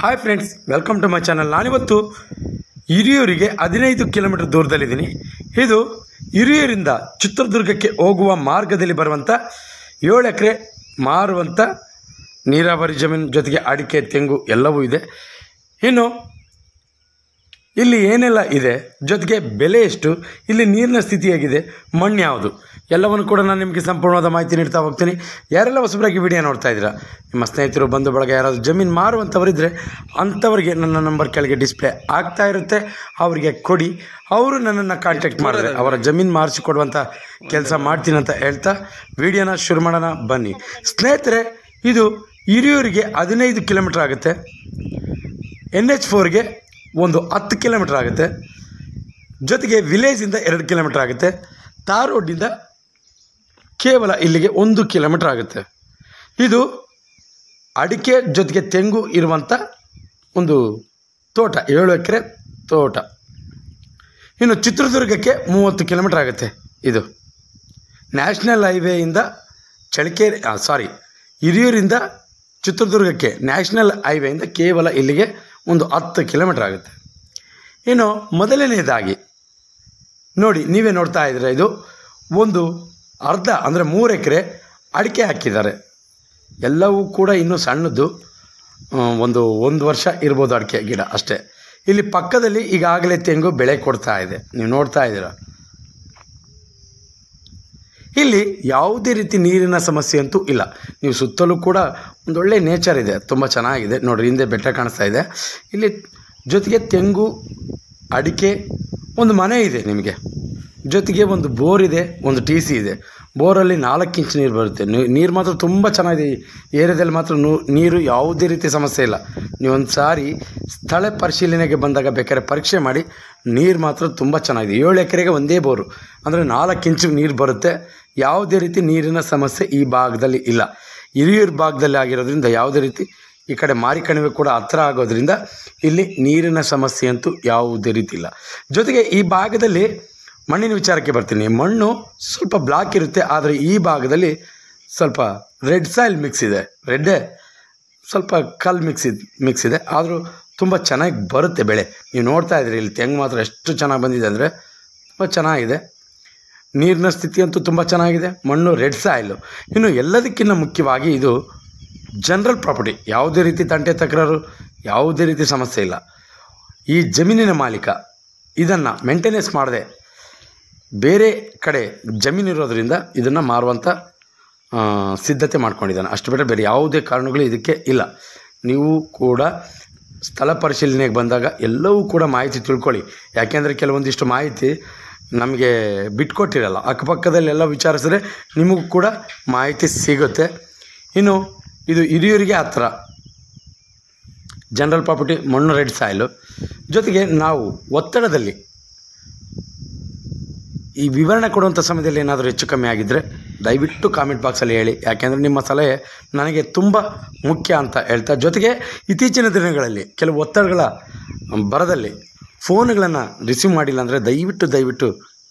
Hi friends, welcome to my channel. ನಾನಿವತ್ತು ಹಿರಿಯೂರಿಗೆ 15 kilometre ದೂರದಲ್ಲಿದ್ದೀನಿ. ಇದು ಹಿರಿಯೂರಿಂದ ಚಿತ್ರದುರ್ಗಕ್ಕೆ ಹೋಗುವ ಮಾರ್ಗದಲ್ಲಿ ಬರುವಂಥ 7 ಎಕರೆ ಮಾರುವಂಥ ನೀರಾವರಿ ಜಮೀನು, ಜೊತೆಗೆ ಅಡಿಕೆ, ತೆಂಗು ಎಲ್ಲವೂ ಇದೆ. ಇನ್ನು ಇಲ್ಲಿ ಏನೆಲ್ಲ ಇದೆ, ಜೊತೆಗೆ ಬೆಲೆ ಎಷ್ಟು, ಇಲ್ಲಿ ನೀರಿನ ಸ್ಥಿತಿ ಹೇಗಿದೆ, ಮಣ್ಣು ಯಾವುದು, ಎಲ್ಲವನ್ನು ಕೂಡ ನಾನು ನಿಮಗೆ ಸಂಪೂರ್ಣವಾದ ಮಾಹಿತಿ ನೀಡ್ತಾ ಹೋಗ್ತೀನಿ. ಯಾರೆಲ್ಲ ಹೊಸಬರಾಗಿ ವಿಡಿಯೋ ನೋಡ್ತಾ ಇದ್ದೀರಾ, ನಿಮ್ಮ ಸ್ನೇಹಿತರು, ಬಂಧು ಬಳಗ ಯಾರಾದರೂ ಜಮೀನು ಮಾರುವಂಥವರಿದ್ದರೆ ಅಂಥವರಿಗೆ ನನ್ನ ನಂಬರ್ ಕೆಳಗೆ ಡಿಸ್ಪ್ಲೇ ಆಗ್ತಾ ಇರುತ್ತೆ, ಅವರಿಗೆ ಕೊಡಿ. ಅವರು ನನ್ನನ್ನು ಕಾಂಟ್ಯಾಕ್ಟ್ ಮಾಡಿದ್ರೆ ಅವರ ಜಮೀನು ಮಾರಿಸಿಕೊಡುವಂಥ ಕೆಲಸ ಮಾಡ್ತೀನಿ ಅಂತ ಹೇಳ್ತಾ ವಿಡಿಯೋನ ಶುರು ಮಾಡೋಣ ಬನ್ನಿ ಸ್ನೇಹಿತರೆ. ಇದು ಹಿರಿಯೂರಿಗೆ 15 ಕಿಲೋಮೀಟರ್ ಆಗುತ್ತೆ. NH4ಗೆ ಒಂದು 10 ಕಿಲೋಮೀಟರ್ ಆಗುತ್ತೆ. ಜೊತೆಗೆ ವಿಲೇಜಿಂದ 2 ಕಿಲೋಮೀಟರ್ ಆಗುತ್ತೆ. ತಾರ್ ರೋಡಿಂದ ಕೇವಲ ಇಲ್ಲಿಗೆ 1 ಕಿಲೋಮೀಟರ್ ಆಗುತ್ತೆ. ಇದು ಅಡಿಕೆ ಜೊತೆಗೆ ತೆಂಗು ಇರುವಂಥ ಒಂದು ತೋಟ, 7 ಎಕರೆ ತೋಟ. ಇನ್ನು ಚಿತ್ರದುರ್ಗಕ್ಕೆ 30 ಕಿಲೋಮೀಟರ್ ಆಗುತ್ತೆ. ಇದು ನ್ಯಾಷನಲ್ ಹೈವೇಯಿಂದ ಹಿರಿಯೂರಿಂದ ಚಿತ್ರದುರ್ಗಕ್ಕೆ ನ್ಯಾಷನಲ್ ಹೈವೇಯಿಂದ ಕೇವಲ ಇಲ್ಲಿಗೆ ಒಂದು 10 ಕಿಲೋಮೀಟರ್ ಆಗುತ್ತೆ. ಇನ್ನು ಮೊದಲನೇದಾಗಿ ನೋಡಿ, ನೀವೇ ನೋಡ್ತಾ ಇದ್ದೀರ, ಇದು ಒಂದು ಅರ್ಧ ಅಂದರೆ 3 ಎಕರೆ ಅಡಿಕೆ ಹಾಕಿದ್ದಾರೆ. ಎಲ್ಲವೂ ಕೂಡ ಇನ್ನೂ ಸಣ್ಣದು, ಒಂದು ವರ್ಷ ಇರ್ಬೋದು ಅಡಿಕೆ ಗಿಡ ಅಷ್ಟೇ. ಇಲ್ಲಿ ಪಕ್ಕದಲ್ಲಿ ಈಗಾಗಲೇ ತೆಂಗು ಬೆಳೆ ಕೊಡ್ತಾ ಇದೆ, ನೀವು ನೋಡ್ತಾ ಇದ್ದೀರ. ಇಲ್ಲಿ ಯಾವುದೇ ರೀತಿ ನೀರಿನ ಸಮಸ್ಯೆ ಅಂತೂ ಇಲ್ಲ. ನೀವು ಸುತ್ತಲೂ ಕೂಡ ಒಂದೊಳ್ಳೆ ನೇಚರ್ ಇದೆ, ತುಂಬ ಚೆನ್ನಾಗಿದೆ. ನೋಡಿರಿ, ಹಿಂದೆ ಬೆಟ್ಟ ಕಾಣಿಸ್ತಾ ಇದೆ. ಇಲ್ಲಿ ಜೊತೆಗೆ ತೆಂಗು, ಅಡಿಕೆ, ಒಂದು ಮನೆ ಇದೆ ನಿಮಗೆ, ಜೊತೆಗೆ ಒಂದು ಬೋರ್ ಇದೆ, ಒಂದು TC ಇದೆ. ಬೋರಲ್ಲಿ 4 ಇಂಚ್ ನೀರು ಬರುತ್ತೆ. ನೀರು ಮಾತ್ರ ತುಂಬ ಚೆನ್ನಾಗಿದೆ. ಈ ಏರಿಯಾದಲ್ಲಿ ಮಾತ್ರ ನೀರು ಯಾವುದೇ ರೀತಿ ಸಮಸ್ಯೆ ಇಲ್ಲ. ನೀವೊಂದು ಸಾರಿ ಸ್ಥಳ ಪರಿಶೀಲನೆಗೆ ಬಂದಾಗ ಬೇಕಾದ್ರೆ ಪರೀಕ್ಷೆ ಮಾಡಿ. ನೀರು ಮಾತ್ರ ತುಂಬ ಚೆನ್ನಾಗಿದೆ. 7 ಎಕರೆಗೆ ಒಂದೇ ಬೋರು, ಅಂದರೆ 4 ಇಂಚು ನೀರು ಬರುತ್ತೆ. ಯಾವುದೇ ರೀತಿ ನೀರಿನ ಸಮಸ್ಯೆ ಈ ಭಾಗದಲ್ಲಿ ಇಲ್ಲ. ಹಿರಿಯೂರು ಭಾಗದಲ್ಲಿ ಆಗಿರೋದ್ರಿಂದ ಯಾವುದೇ ರೀತಿ, ಈ ಕಡೆ ಮಾರಿಕಣಿವೆ ಕೂಡ ಹತ್ತಿರ ಆಗೋದ್ರಿಂದ ಇಲ್ಲಿ ನೀರಿನ ಸಮಸ್ಯೆ ಅಂತೂ ಯಾವುದೇ ರೀತಿ ಇಲ್ಲ. ಜೊತೆಗೆ ಈ ಭಾಗದಲ್ಲಿ ಮಣ್ಣಿನ ವಿಚಾರಕ್ಕೆ ಬರ್ತೀನಿ. ಮಣ್ಣು ಸ್ವಲ್ಪ ಬ್ಲಾಕ್ ಇರುತ್ತೆ, ಆದರೆ ಈ ಭಾಗದಲ್ಲಿ ಸ್ವಲ್ಪ ರೆಡ್ ಸಾಯಿಲ್ ಮಿಕ್ಸ್ ಇದೆ. ರೆಡ್ಡೇ ಸ್ವಲ್ಪ ಕಲ್ಲು ಮಿಕ್ಸ್ ಇದೆ, ಆದರೂ ತುಂಬ ಚೆನ್ನಾಗಿ ಬರುತ್ತೆ ಬೆಳೆ. ನೀವು ನೋಡ್ತಾ ಇದ್ದೀರಿ, ಇಲ್ಲಿ ತೆಂಗು ಮಾತ್ರ ಎಷ್ಟು ಚೆನ್ನಾಗಿ ಬಂದಿದೆ ಅಂದರೆ ತುಂಬ ಚೆನ್ನಾಗಿದೆ. ನೀರಿನ ಸ್ಥಿತಿ ಅಂತೂ ತುಂಬ ಚೆನ್ನಾಗಿದೆ. ಮಣ್ಣು ರೆಡ್ ಸಾಯಿಲು. ಇನ್ನು ಎಲ್ಲದಕ್ಕಿಂತ ಮುಖ್ಯವಾಗಿ ಇದು ಜನರಲ್ ಪ್ರಾಪರ್ಟಿ. ಯಾವುದೇ ರೀತಿ ತಂಟೆ ತಕರಾರು, ಯಾವುದೇ ರೀತಿ ಸಮಸ್ಯೆ ಇಲ್ಲ. ಈ ಜಮೀನಿನ ಮಾಲೀಕ ಇದನ್ನು ಮೇಂಟೆನೆನ್ಸ್ ಮಾಡದೆ ಬೇರೆ ಕಡೆ ಜಮೀನಿರೋದ್ರಿಂದ ಇದನ್ನು ಮಾರುವಂಥ ಸಿದ್ಧತೆ ಮಾಡ್ಕೊಂಡಿದ್ದಾನೆ. ಅಷ್ಟು ಬಿಟ್ಟರೆ ಬೇರೆ ಯಾವುದೇ ಕಾರಣಗಳು ಇದಕ್ಕೆ ಇಲ್ಲ. ನೀವು ಕೂಡ ಸ್ಥಳ ಪರಿಶೀಲನೆಗೆ ಬಂದಾಗ ಎಲ್ಲವೂ ಕೂಡ ಮಾಹಿತಿ ತಿಳ್ಕೊಳ್ಳಿ. ಯಾಕೆಂದರೆ ಕೆಲವೊಂದಿಷ್ಟು ಮಾಹಿತಿ ನಮಗೆ ಬಿಟ್ಕೊಟ್ಟಿರಲ್ಲ. ಅಕ್ಕಪಕ್ಕದಲ್ಲೆಲ್ಲ ವಿಚಾರಿಸಿದ್ರೆ ನಿಮಗೂ ಕೂಡ ಮಾಹಿತಿ ಸಿಗುತ್ತೆ. ಇನ್ನು ಇದು ಹಿರಿಯೂರಿಗೆ ಹತ್ತಿರ, ಜನರಲ್ ಪ್ರಾಪರ್ಟಿ, ಮಣ್ಣು ರೆಡ್ ಸಾಯಿಲು. ಜೊತೆಗೆ ನಾವು ಒತ್ತಡದಲ್ಲಿ ಈ ವಿವರಣೆ ಕೊಡುವಂಥ ಸಮಯದಲ್ಲಿ ಏನಾದರೂ ಹೆಚ್ಚು ಕಮ್ಮಿ ಆಗಿದ್ದರೆ ದಯವಿಟ್ಟು ಕಾಮೆಂಟ್ ಬಾಕ್ಸಲ್ಲಿ ಹೇಳಿ. ಯಾಕೆಂದರೆ ನಿಮ್ಮ ಸಲಹೆ ನನಗೆ ತುಂಬ ಮುಖ್ಯ ಅಂತ ಹೇಳ್ತಾ, ಜೊತೆಗೆ ಇತ್ತೀಚಿನ ದಿನಗಳಲ್ಲಿ ಕೆಲವು ಒತ್ತಡಗಳ ಬರದಲ್ಲಿ ಫೋನ್ಗಳನ್ನು ರಿಸೀವ್ ಮಾಡಿಲ್ಲ ಅಂದರೆ ದಯವಿಟ್ಟು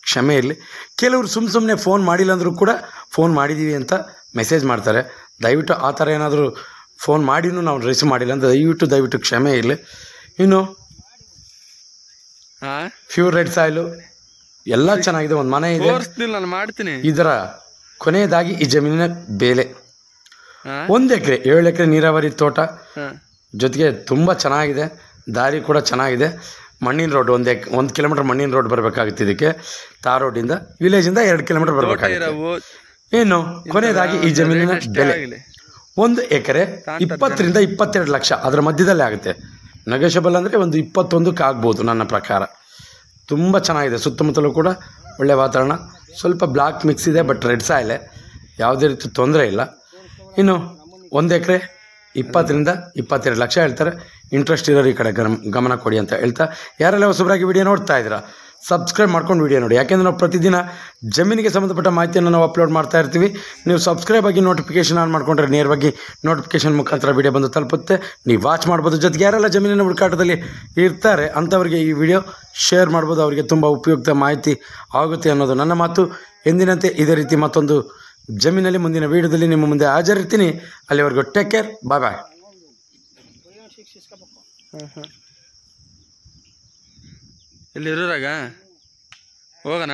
ಕ್ಷಮೆ ಇರಲಿ. ಕೆಲವರು ಸುಮ್ಮನೆ ಫೋನ್ ಮಾಡಿಲ್ಲ ಅಂದರೂ ಕೂಡ ಫೋನ್ ಮಾಡಿದ್ದೀವಿ ಅಂತ ಮೆಸೇಜ್ ಮಾಡ್ತಾರೆ. ದಯವಿಟ್ಟು ಆ ಥರ ಏನಾದರೂ ಫೋನ್ ಮಾಡಿನೂ ನಾವು ರಿಸೀವ್ ಮಾಡಿಲ್ಲ ಅಂದರೆ ದಯವಿಟ್ಟು ಕ್ಷಮೆ ಇರಲಿ. ಇನ್ನು ಪ್ಯೂರ್ ರೆಡ್ ಸಾಯಿಲು ಎಲ್ಲ ಚೆನ್ನಾಗಿದೆ. ಒಂದು ಮನೆ ಇದೆ, ನಾನು ಮಾಡ್ತೀನಿ. ಇದರ ಕೊನೆಯದಾಗಿ ಈ ಜಮೀನಿನ ಬೆಲೆ 1 ಎಕರೆ 7 ಎಕರೆ ನೀರಾವರಿ ತೋಟ, ಜೊತೆಗೆ ತುಂಬ ಚೆನ್ನಾಗಿದೆ. ದಾರಿ ಕೂಡ ಚೆನ್ನಾಗಿದೆ. ಮಣ್ಣಿನ ರೋಡ್, 1 ಕಿಲೋಮೀಟರ್ ಮಣ್ಣಿನ ರೋಡ್ ಬರಬೇಕಾಗುತ್ತೆ. ಇದಕ್ಕೆ ತಾರ್ ರೋಡಿಂದ ವಿಲೇಜಿಂದ 2 ಕಿಲೋಮೀಟರ್ ಬರಬೇಕಾಗುತ್ತೆ. ಇನ್ನು ಕೊನೆಯದಾಗಿ ಈ ಜಮೀನಿನ ಬೆಲೆ 1 ಎಕರೆ 20 ರಿಂದ 22 ಲಕ್ಷ ಅದರ ಮಧ್ಯದಲ್ಲೇ ಆಗುತ್ತೆ. ನೆಗೋಷಿಯಬಲ್ ಅಂದರೆ ಒಂದು 21ಕ್ಕೆ ಆಗ್ಬೋದು ನನ್ನ ಪ್ರಕಾರ. ತುಂಬ ಚೆನ್ನಾಗಿದೆ. ಸುತ್ತಮುತ್ತಲೂ ಕೂಡ ಒಳ್ಳೆಯ ವಾತಾವರಣ. ಸ್ವಲ್ಪ ಬ್ಲಾಕ್ ಮಿಕ್ಸ್ ಇದೆ, ಬಟ್ ರೆಡ್ ಸಾಯಿಲೆ, ಯಾವುದೇ ರೀತಿ ತೊಂದರೆ ಇಲ್ಲ. ಇನ್ನು 1 ಎಕರೆ 20 ರಿಂದ 22 ಲಕ್ಷ ಹೇಳ್ತಾರೆ. ಇಂಟ್ರೆಸ್ಟ್ ಇರೋರು ಈ ಕಡೆ ಗಮನ ಕೊಡಿ ಅಂತ ಹೇಳ್ತಾ, ಯಾರೆಲ್ಲ ಹೊಸಬರಾಗಿ ವಿಡಿಯೋ ನೋಡ್ತಾ ಇದ್ದೀರಾ ಸಬ್ಸ್ಕ್ರೈಬ್ ಮಾಡ್ಕೊಂಡು ವಿಡಿಯೋ ನೋಡಿ. ಯಾಕೆಂದರೆ ನಾವು ಪ್ರತಿದಿನ ಜಮೀನಿಗೆ ಸಂಬಂಧಪಟ್ಟ ಮಾಹಿತಿಯನ್ನು ನಾವು ಅಪ್ಲೋಡ್ ಮಾಡ್ತಾ ಇರ್ತೀವಿ. ನೀವು ಸಬ್ಸ್ಕ್ರೈಬ್ ಆಗಿ ನೋಟಿಫಿಕೇಷನ್ ಆನ್ ಮಾಡಿಕೊಂಡ್ರೆ ನೇರವಾಗಿ ನೋಟಿಫಿಕೇಷನ್ ಮುಖಾಂತರ ವಿಡಿಯೋ ಬಂದು ತಲುಪುತ್ತೆ, ನೀವು ವಾಚ್ ಮಾಡ್ಬೋದು. ಜೊತೆಗೆ ಯಾರೆಲ್ಲ ಜಮೀನಿನ ಹುಡುಕಾಟದಲ್ಲಿ ಇರ್ತಾರೆ ಅಂಥವರಿಗೆ ಈ ವಿಡಿಯೋ ಶೇರ್ ಮಾಡ್ಬೋದು, ಅವರಿಗೆ ತುಂಬ ಉಪಯುಕ್ತ ಮಾಹಿತಿ ಆಗುತ್ತೆ ಅನ್ನೋದು ನನ್ನ ಮಾತು. ಎಂದಿನಂತೆ ಇದೇ ರೀತಿ ಮತ್ತೊಂದು ಜಮೀನಲ್ಲಿ ಮುಂದಿನ ವಿಡಿಯೋದಲ್ಲಿ ನಿಮ್ಮ ಮುಂದೆ ಹಾಜರಿರ್ತೀನಿ. ಅಲ್ಲಿವರೆಗೂ ಟೇಕ್ ಕೇರ್, ಬಾಯ್ ಬಾಯ್. ಇಲ್ಲಿ ಇರೋರಾಗ ಹೋಗೋಣ.